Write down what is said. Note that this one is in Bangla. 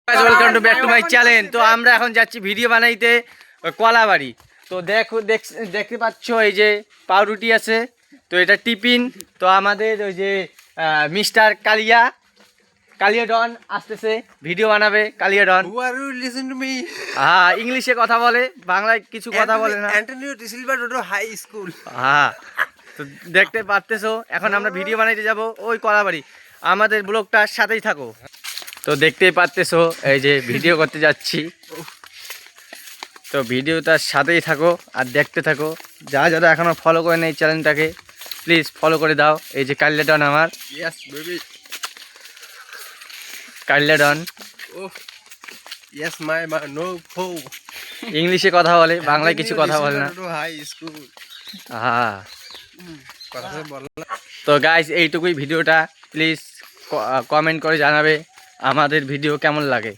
Welcome to back to my channel. তো আমরা এখন যাচ্ছি ভিডিও বানাইতে কলাবাড়ি। তো দেখতে পাচ্ছ এই যে পাউরুটি আছে, তো এটা টিফিন। তো আমাদের ওই যে মিস্টার কালিয়া ডন আসতেছে, ভিডিও বানাবে কালিয়া ডন। Who are you listen to me? হ্যাঁ, ইংলিশে কথা বলে, বাংলায় কিছু কথা বলে না। Antonio De Silva Dodo High School. হ্যাঁ, তো দেখতে পারতেছো এখন আমরা ভিডিও বানাইতে যাব ওই কলাবাড়ি। আমাদের ব্লগটার সাথেই থাকো। তো দেখতেই পারতেছো এই যে ভিডিও করতে যাচ্ছি, তো ভিডিওটার সাথেই থাকো আর দেখতে থাকো। যারা এখনো ফলো করে নেই চ্যানেলটাকে প্লিজ ফলো করে দাও। এই যে কালিয়া ডন, আমার Yes, baby. Kalia Don Oh, yes, my man. No, ho. ইংলিশে কথা বলে, বাংলায় কিছু কথা বলে না। Dodo High School. হ্যাঁ, কথা তো বল না। তো গাইস এইটুকুই ভিডিওটা, প্লিজ কমেন্ট করে জানাবে আমাদের ভিডিও কেমন লাগে।